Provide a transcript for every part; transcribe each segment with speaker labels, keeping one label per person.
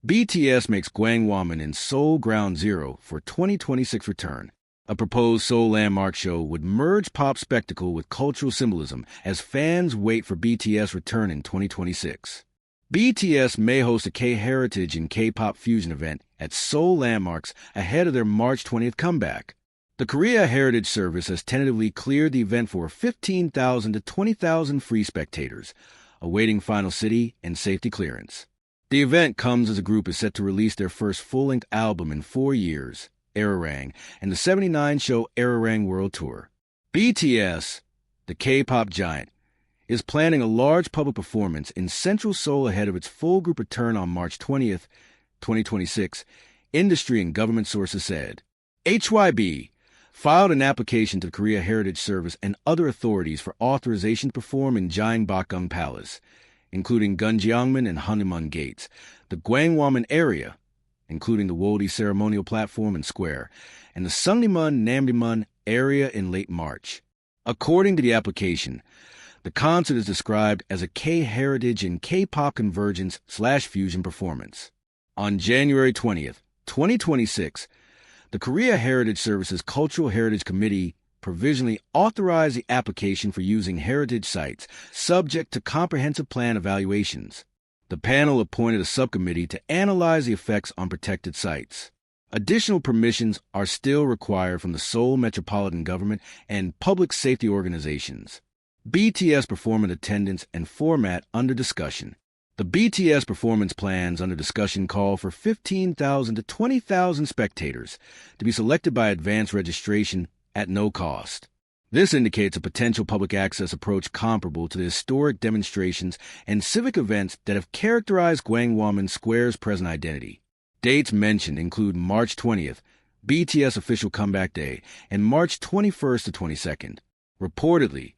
Speaker 1: BTS makes Gwanghwamun in Seoul ground zero for 2026 return. A proposed Seoul landmark show would merge pop spectacle with cultural symbolism as fans wait for BTS return in 2026. BTS may host a K-heritage and K-pop fusion event at Seoul landmarks ahead of their March 20th comeback. The Korea Heritage Service has tentatively cleared the event for 15,000 to 20,000 free spectators, awaiting final city and safety clearance. The event comes as the group is set to release their first full-length album in 4 years, Arirang, and the 79-show Arirang World Tour. BTS, the K-pop giant, is planning a large public performance in Central Seoul ahead of its full group return on March 20th, 2026, industry and government sources said. HYB filed an application to the Korea Heritage Service and other authorities for authorization to perform in Gwanghwamun Palace, including Gwanghwamun and Hanuman Gates, the Gwanghwamun area, including the Wodi ceremonial platform and square, and the Sungnimun Namdaemun area in late March. According to the application, the concert is described as a K-heritage and K-pop convergence/fusion performance. On January 20th, 2026, the Korea Heritage Service's Cultural Heritage Committee provisionally authorized the application for using heritage sites, subject to comprehensive plan evaluations. The panel appointed a subcommittee to analyze the effects on protected sites. Additional permissions are still required from the Seoul Metropolitan Government and public safety organizations. BTS performance attendance and format under discussion. The BTS performance plans under discussion call for 15,000 to 20,000 spectators to be selected by advance registration at no cost. This indicates a potential public access approach comparable to the historic demonstrations and civic events that have characterized Gwanghwamun Square's present identity. Dates mentioned include March 20th, BTS official comeback day, and March 21st to 22nd. Reportedly,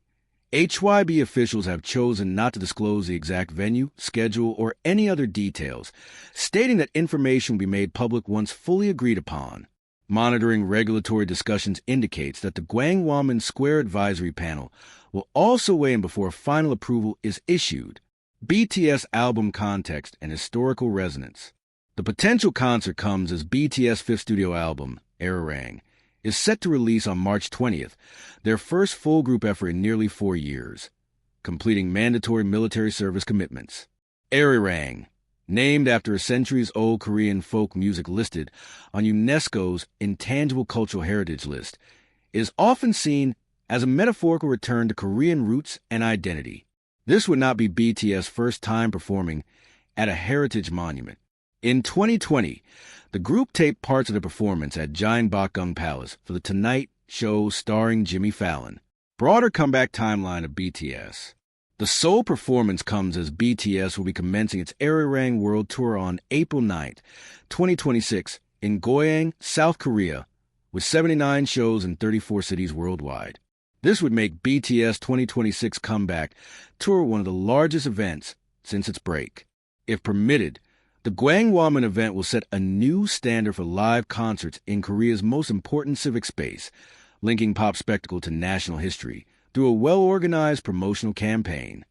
Speaker 1: HYB officials have chosen not to disclose the exact venue, schedule, or any other details, stating that information will be made public once fully agreed upon. Monitoring regulatory discussions indicates that the Gwanghwamun Square Advisory Panel will also weigh in before final approval is issued. BTS album context and historical resonance. The potential concert comes as BTS' fifth studio album, Arirang, is set to release on March 20th, their first full group effort in nearly 4 years, completing mandatory military service commitments. Arirang, named after a centuries-old Korean folk music listed on UNESCO's Intangible Cultural Heritage List, is often seen as a metaphorical return to Korean roots and identity. This would not be BTS' first time performing at a heritage monument. In 2020, the group taped parts of the performance at Gwanghwamun Palace for the Tonight Show starring Jimmy Fallon. Broader comeback timeline of BTS. The Seoul performance comes as BTS will be commencing its Arirang World Tour on April 9th, 2026 in Goyang, South Korea, with 79 shows in 34 cities worldwide. This would make BTS 2026 comeback tour one of the largest events since its break. If permitted, the Gwanghwamun event will set a new standard for live concerts in Korea's most important civic space, linking pop spectacle to national history through a well-organized promotional campaign.